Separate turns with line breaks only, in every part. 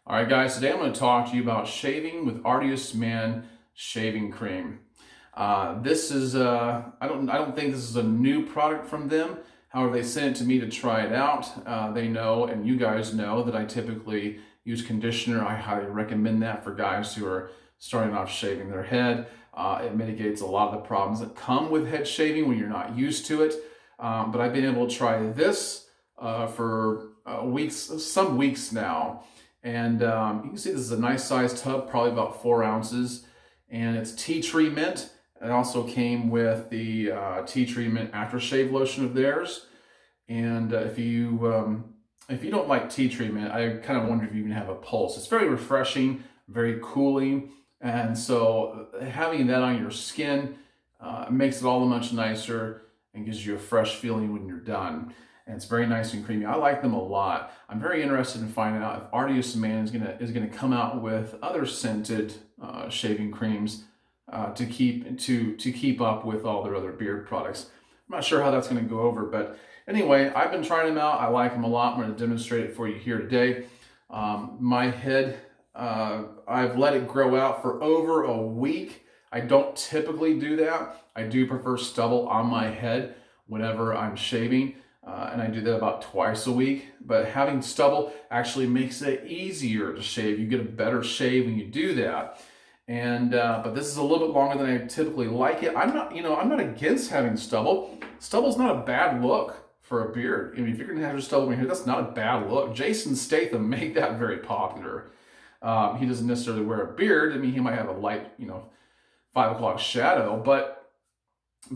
All right, guys, today I'm going to talk to you about shaving with Artius Man shaving cream. This is I don't think this is a new product from them. However, they sent it to me to try it out. They know, and you guys know, that I typically use conditioner. I highly recommend that for guys who are starting off shaving their head. It mitigates a lot of the problems that come with head shaving when you're not used to it. But I've been able to try this for some weeks now. And you can see this is a nice sized tub, probably about 4 ounces, and it's tea tree mint. It also came with the tea tree mint aftershave lotion of theirs. And if you don't like tea tree mint, I kind of wonder if you can have a pulse. It's very refreshing, very cooling, and so having that on your skin makes it all the much nicer and gives you a fresh feeling when you're done. And it's very nice and creamy. I like them a lot. I'm very interested in finding out if Artius Man is gonna come out with other scented shaving creams to keep up with all their other beard products. I'm not sure how that's gonna go over, but anyway, I've been trying them out. I like them a lot. I'm gonna demonstrate it for you here today. My head, I've let it grow out for over a week. I don't typically do that. I do prefer stubble on my head whenever I'm shaving. And I do that about twice a week, but having stubble actually makes it easier to shave. You get a better shave when you do that. And but this is a little bit longer than I typically like it. I'm not against having stubble. Stubble's not a bad look for a beard. I mean, if you're gonna have your stubble in here, that's not a bad look. Jason Statham made that very popular. He doesn't necessarily wear a beard. I mean, he might have a light, 5 o'clock shadow, but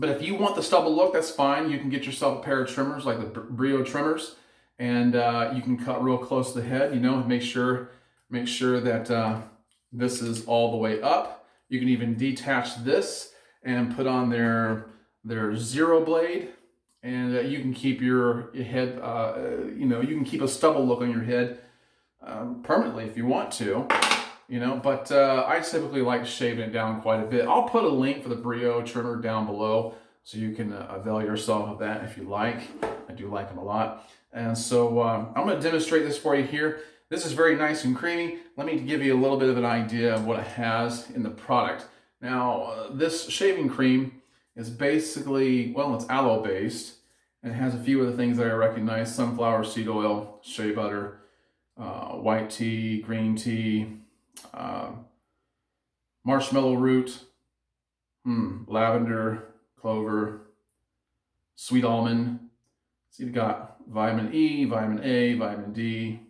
if you want the stubble look, that's fine. You can get yourself a pair of trimmers like the Brio trimmers, and you can cut real close to the head. Make sure that this is all the way up. You can even detach this and put on their zero blade, and you can keep your head. You can keep a stubble look on your head permanently if you want to. But I typically like shaving it down quite a bit. I'll put a link for the Brio trimmer down below so you can avail yourself of that if you like. I do like them a lot. And so I'm going to demonstrate this for you here. This is very nice and creamy. Let me give you a little bit of an idea of what it has in the product. Now, this shaving cream is basically, well, it's aloe based, and it has a few of the things that I recognize: sunflower seed oil, shea butter, white tea, green tea, marshmallow root, lavender, clover, sweet almond. So you've got vitamin E, vitamin A, vitamin D.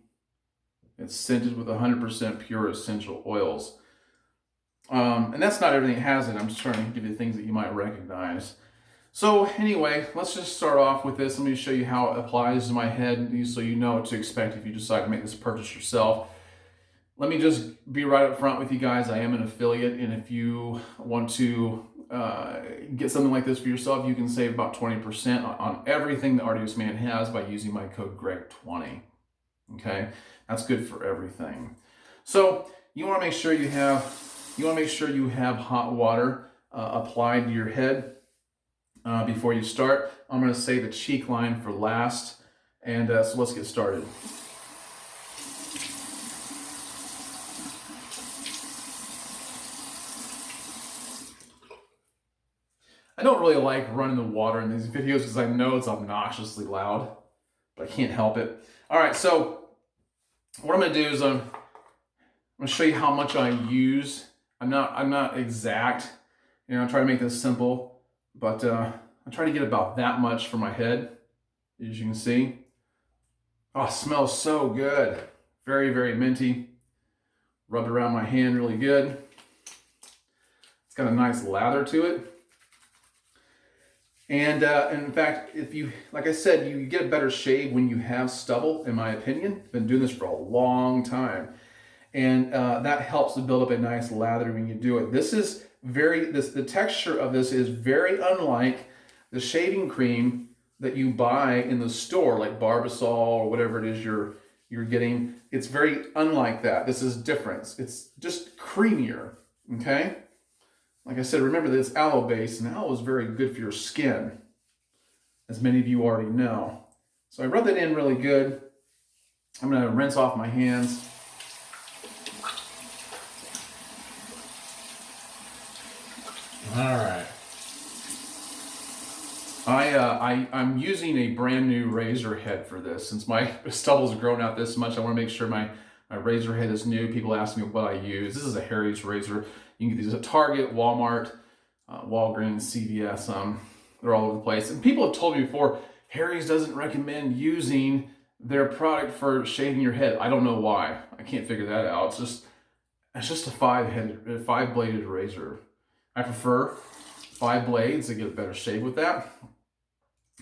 It's scented with 100% pure essential oils. And that's not everything it has in it. I'm just trying to give you things that you might recognize. So anyway, let's just start off with this. Let me show you how it applies to my head so you know what to expect if you decide to make this purchase yourself. Let me just be right up front with you guys. I am an affiliate, and if you want to get something like this for yourself, you can save about 20% on everything that Artius Man has by using my code Greg20. Okay, that's good for everything. So you want to make sure you have hot water applied to your head before you start. I'm going to save the cheek line for last, and so let's get started. I don't really like running the water in these videos because I know it's obnoxiously loud, but I can't help it. All right, so what I'm going to do is I'm going to show you how much I use. I'm not exact. I'm trying to make this simple, but I try to get about that much for my head, as you can see. Oh, it smells so good. Very, very minty. Rubbed around my hand really good. It's got a nice lather to it. And in fact, like I said, you get a better shave when you have stubble, in my opinion. I've been doing this for a long time. And that helps to build up a nice lather when you do it. The texture of this is very unlike the shaving cream that you buy in the store, like Barbasol or whatever it is you're getting. It's very unlike that. This is different. It's just creamier, okay? Like I said, remember that it's aloe based, and aloe is very good for your skin, as many of you already know. So I rub that in really good. I'm going to rinse off my hands. All right. I'm using a brand new razor head for this. Since my stubble's grown out this much, I want to make sure my razor head is new. People ask me what I use. This is a Harry's razor. You can get these at Target, Walmart, Walgreens, CVS. They're all over the place. And people have told me before, Harry's doesn't recommend using their product for shaving your head. I don't know why. I can't figure that out. It's just a five-bladed razor. I prefer 5 blades to get a better shave with that.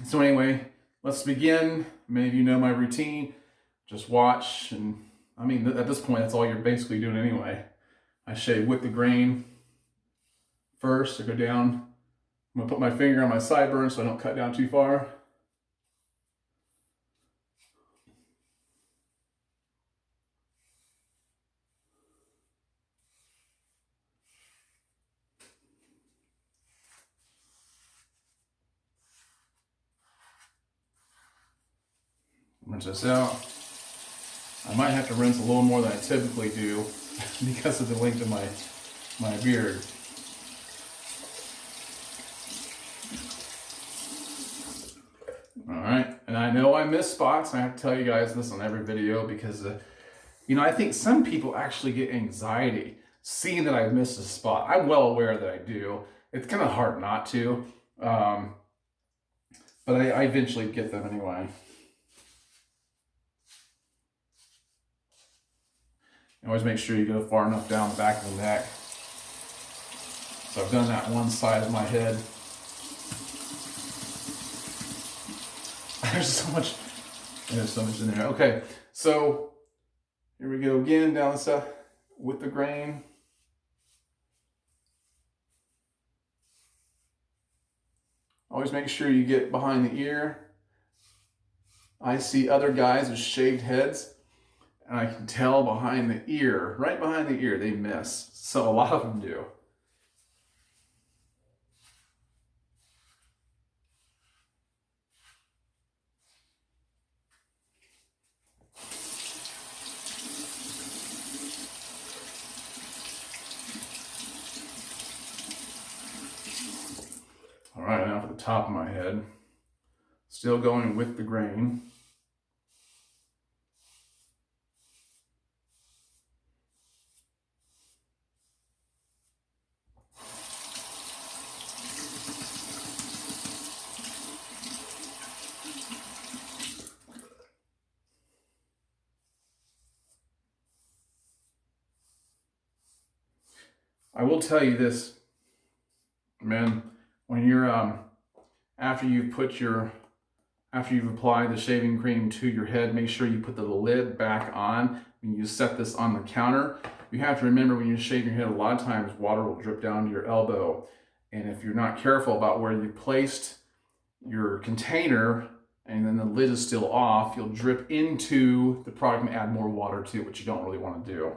So anyway, let's begin. Many of you know my routine. Just watch, and I mean, at this point, that's all you're basically doing anyway. I shave with the grain first. I go down. I'm gonna put my finger on my sideburn so I don't cut down too far. Rinse this out. I might have to rinse a little more than I typically do because of the length of my beard. All right, and I know I miss spots. I have to tell you guys this on every video because, you know, I think some people actually get anxiety seeing that I missed a spot. I'm well aware that I do. It's kind of hard not to, but I eventually get them anyway. Always make sure you go far enough down the back of the neck. So I've done that one side of my head. There's so much in there. Okay, so here we go again down the side with the grain. Always make sure you get behind the ear. I see other guys with shaved heads, and I can tell behind the ear, right behind the ear, they miss. So a lot of them do. All right, now for the top of my head. Still going with the grain. I will tell you this, man, when you're, after you've applied the shaving cream to your head, make sure you put the lid back on. When you set this on the counter, you have to remember when you shave your head, a lot of times water will drip down to your elbow. And if you're not careful about where you placed your container and then the lid is still off, you'll drip into the product and add more water to it, which you don't really want to do.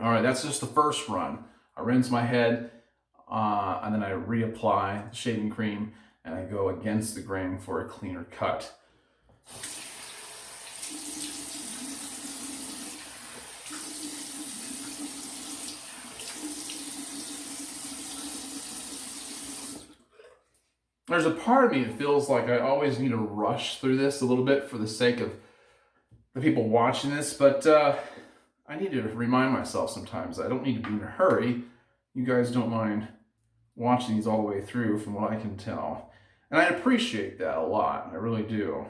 All right, that's just the first run. I rinse my head, and then I reapply the shaving cream, and I go against the grain for a cleaner cut. There's a part of me that feels like I always need to rush through this a little bit for the sake of the people watching this, but I need to remind myself sometimes I don't need to be in a hurry. You guys don't mind watching these all the way through from what I can tell. And I appreciate that a lot. I really do.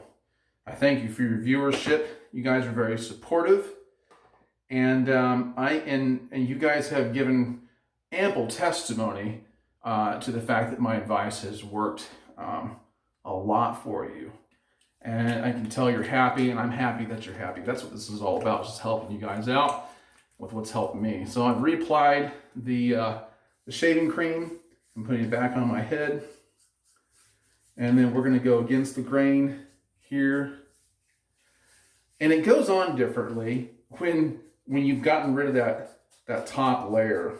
I thank you for your viewership. You guys are very supportive. And you guys have given ample testimony to the fact that my advice has worked a lot for you. And I can tell you're happy, and I'm happy that you're happy. That's what this is all about, just helping you guys out with what's helping me. So I've reapplied the shaving cream. I'm putting it back on my head. And then we're going to go against the grain here. And it goes on differently when you've gotten rid of that top layer.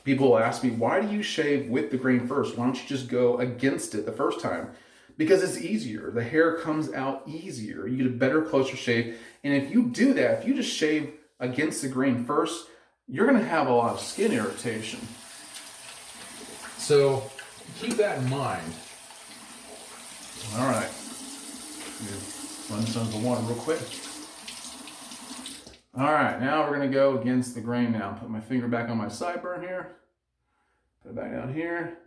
People will ask me, why do you shave with the grain first? Why don't you just go against it the first time? Because it's easier. The hair comes out easier. You get a better, closer shave. And if you do that, if you just shave against the grain first, you're going to have a lot of skin irritation. So keep that in mind. All right. Run some of the water real quick. All right, now we're going to go against the grain now. Put my finger back on my sideburn here. Put it back down here.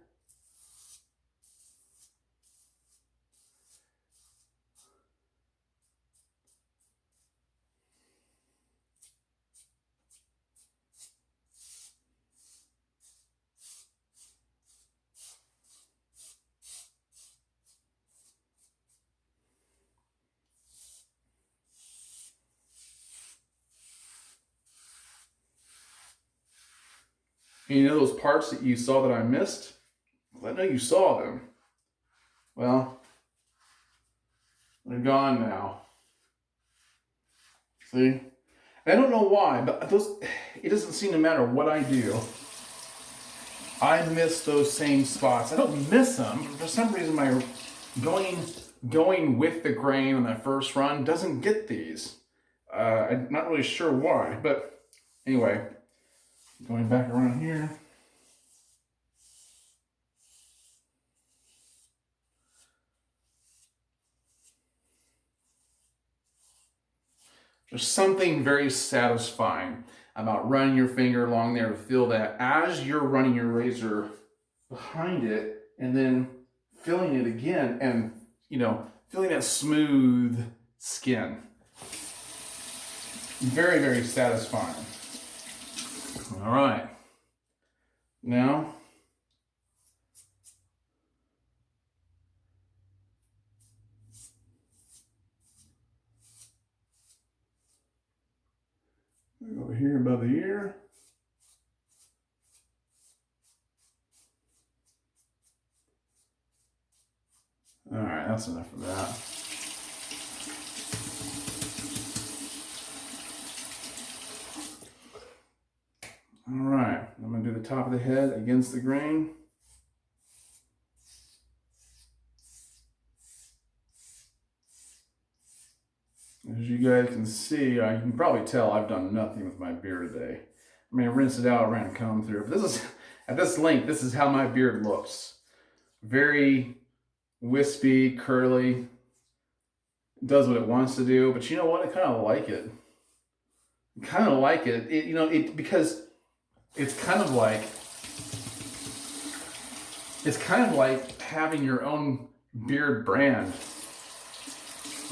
And you know those parts that you saw that I missed? Well, I know you saw them. Well, they're gone now. See? I don't know why, but it doesn't seem to matter what I do. I miss those same spots. I don't miss them. For some reason, my going with the grain on that first run doesn't get these. I'm not really sure why, but anyway. Going back around here. There's something very satisfying about running your finger along there to feel that as you're running your razor behind it and then feeling it again and, you know, feeling that smooth skin. Very, very satisfying. All right, now over here above the ear. All right, that's enough of that. All right, I'm going to do the top of the head against the grain. As you guys can see, you can probably tell I've done nothing with my beard today. I mean, I rinsed it out, ran a comb through. But this is, at this length, this is how my beard looks. Very wispy, curly. It does what it wants to do, but you know what? I kind of like it. I kind of like it. Because it's kind of like having your own beard brand.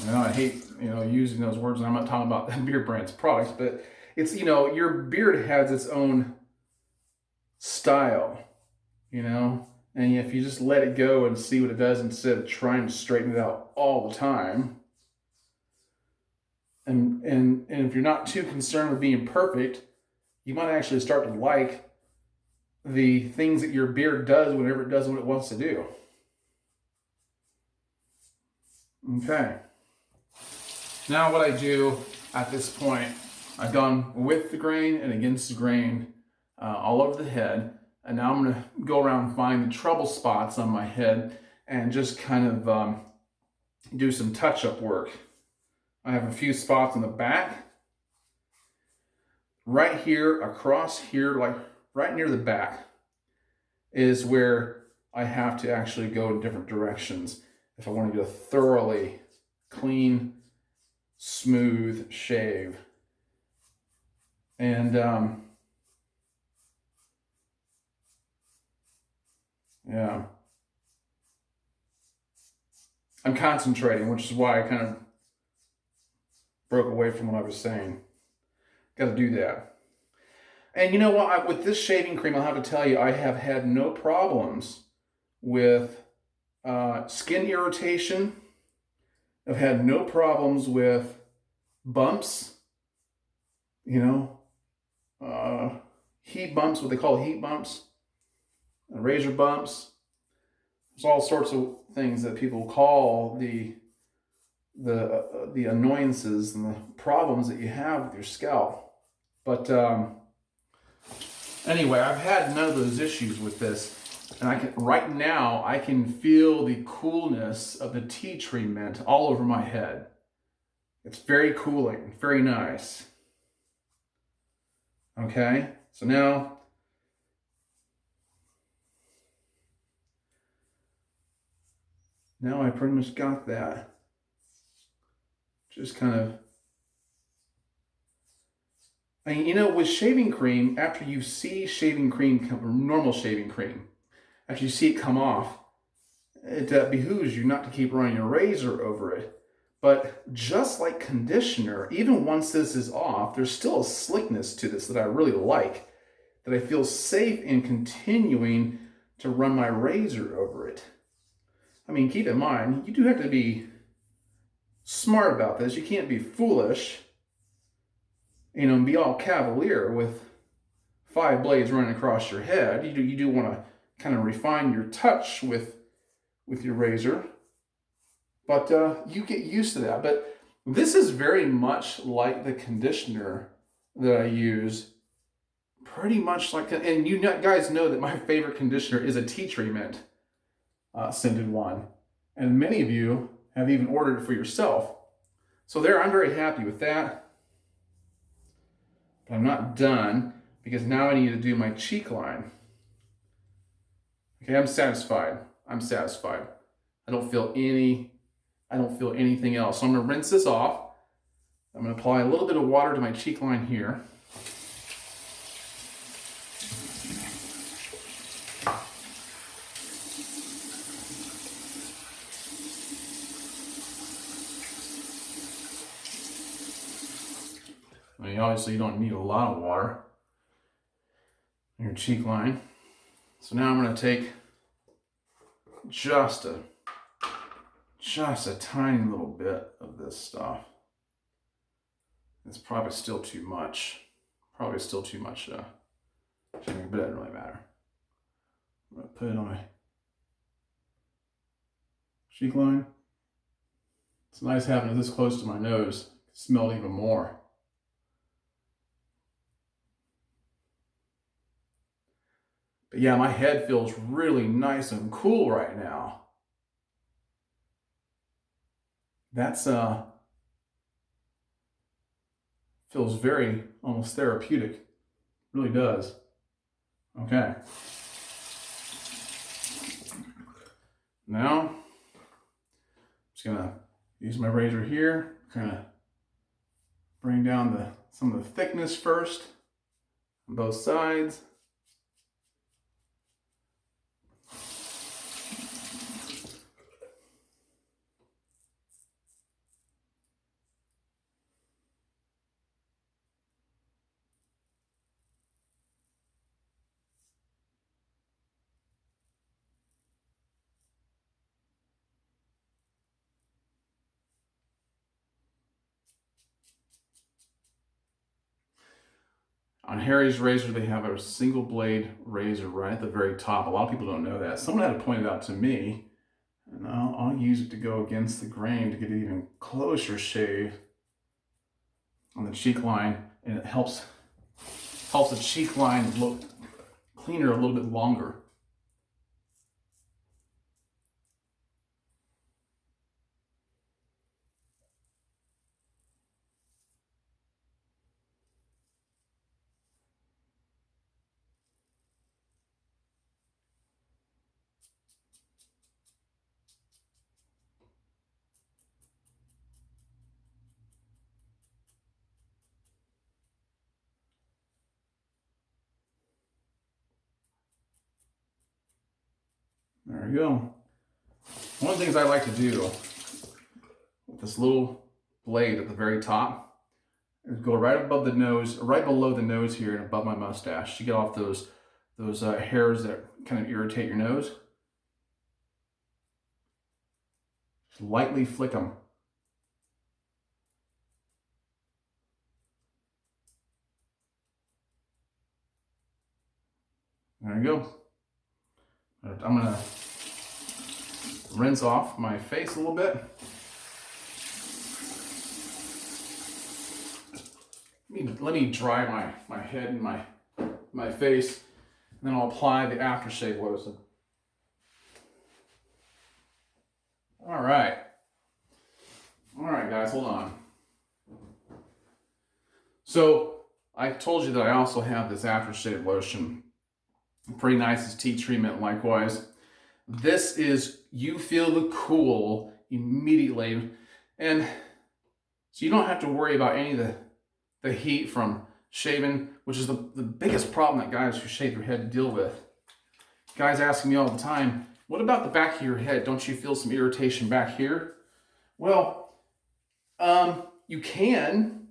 I know I hate, using those words, and I'm not talking about beard brand's products, but it's, your beard has its own style, and if you just let it go and see what it does instead of trying to straighten it out all the time, and if you're not too concerned with being perfect, you might actually start to like the things that your beard does whenever it does what it wants to do. Okay. Now what I do at this point, I've gone with the grain and against the grain all over the head. And now I'm going to go around and find the trouble spots on my head and just kind of do some touch-up work. I have a few spots in the back. Right here, across here, like right near the back, is where I have to actually go in different directions if I want to get a thoroughly clean, smooth shave. And yeah, I'm concentrating, which is why I kind of broke away from what I was saying. Got to do that. And you know what? With this shaving cream, I'll have to tell you, I have had no problems with skin irritation. I've had no problems with bumps, heat bumps, what they call heat bumps, razor bumps. There's all sorts of things that people call the annoyances and the problems that you have with your scalp. But anyway, I've had none of those issues with this. And right now, I can feel the coolness of the tea tree mint all over my head. It's very cooling, very nice. Okay? So now I pretty much got that. Just kind of, I mean, you know, with shaving cream, after you see shaving cream, normal shaving cream, after you see it come off, it behooves you not to keep running your razor over it. But just like conditioner, even once this is off, there's still a slickness to this that I really like, that I feel safe in continuing to run my razor over it. I mean, keep in mind, you do have to be smart about this. You can't be foolish, you know, and be all cavalier with 5 blades running across your head. You do want to kind of refine your touch with your razor, but you get used to that. But this is very much like the conditioner that I use, pretty much like, and you guys know that my favorite conditioner is a tea tree mint scented one, and many of you have even ordered it for yourself. So there, I'm very happy with that. But I'm not done, because now I need to do my cheek line. Okay, I'm satisfied. I'm satisfied. I don't feel anything else. So I'm gonna rinse this off. I'm gonna apply a little bit of water to my cheek line here. I mean, obviously you don't need a lot of water in your cheek line. So now I'm gonna take just a tiny little bit of this stuff. It's probably still too much. But it doesn't really matter. I'm gonna put it on my cheek line. It's nice having it this close to my nose. It smelled even more. But yeah, my head feels really nice and cool right now. That's feels very almost therapeutic. Really does. Okay. Now, I'm just gonna use my razor here, kind of bring down some of the thickness first on both sides. On Harry's razor, they have a single blade razor right at the very top. A lot of people don't know that. Someone had to point it out to me, and I'll use it to go against the grain to get an even closer shave on the cheek line, and it helps the cheek line look cleaner a little bit longer. There you go. One of the things I like to do with this little blade at the very top is go right above the nose, right below the nose here and above my mustache to get off those hairs that kind of irritate your nose. Just lightly flick them. There you go. I'm gonna rinse off my face a little bit. Let me dry my head and my face, and then I'll apply the aftershave lotion. All right, guys, hold on. So I told you that I also have this aftershave lotion. Pretty nice. It's tea treatment likewise. This is, you feel the cool immediately. And so you don't have to worry about any of the heat from shaving, which is the biggest problem that guys who shave their head deal with. Guys asking me all the time, what about the back of your head? Don't you feel some irritation back here? Well, you can.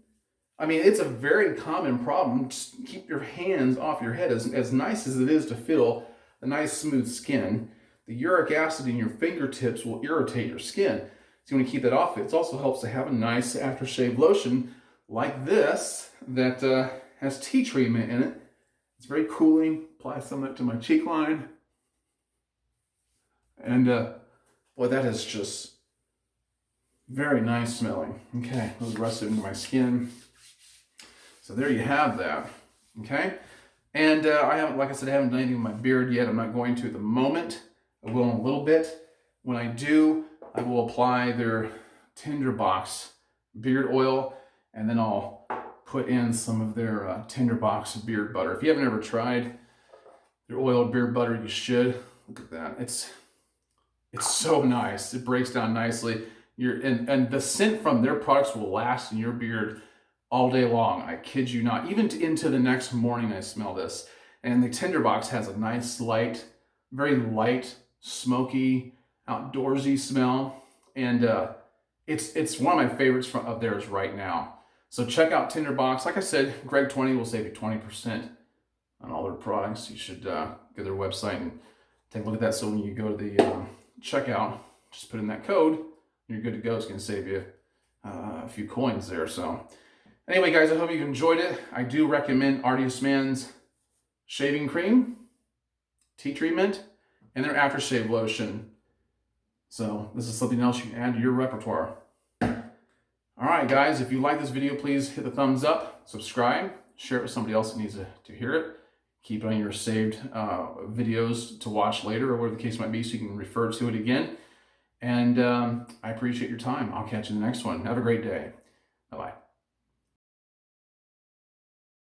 I mean, it's a very common problem. Just keep your hands off your head. As nice as it is to feel a nice smooth skin, the uric acid in your fingertips will irritate your skin. So you want to keep that off. It also helps to have a nice aftershave lotion like this that has tea treatment in it. It's very cooling. Apply some of it to my cheek line. And boy, that is just very nice smelling. Okay, let me rest it into my skin. So there you have that. Okay, and I haven't, like I said, I haven't done anything with my beard yet. I'm not going to at the moment. I will in a little bit. When I do, I will apply their Tinderbox beard oil, and then I'll put in some of their Tinderbox beard butter. If you haven't ever tried their oil beard butter, you should. Look at that. It's so nice. It breaks down nicely. And the scent from their products will last in your beard all day long. I kid you not. Even into the next morning I smell this. And the Tinderbox has a nice light, very light, smoky, outdoorsy smell. And it's one of my favorites of theirs right now. So check out Tinderbox. Like I said, Greg20 will save you 20% on all their products. You should go to their website and take a look at that. So when you go to the checkout, just put in that code, you're good to go. It's going to save you a few coins there. So anyway, guys, I hope you enjoyed it. I do recommend Artius Man's shaving cream, tea treatment, and their aftershave lotion. So this is something else you can add to your repertoire. All right, guys, if you like this video, please hit the thumbs up, subscribe, share it with somebody else that needs to hear it. Keep it on your saved videos to watch later, or whatever the case might be, so you can refer to it again. And I appreciate your time. I'll catch you in the next one. Have a great day. Bye-bye.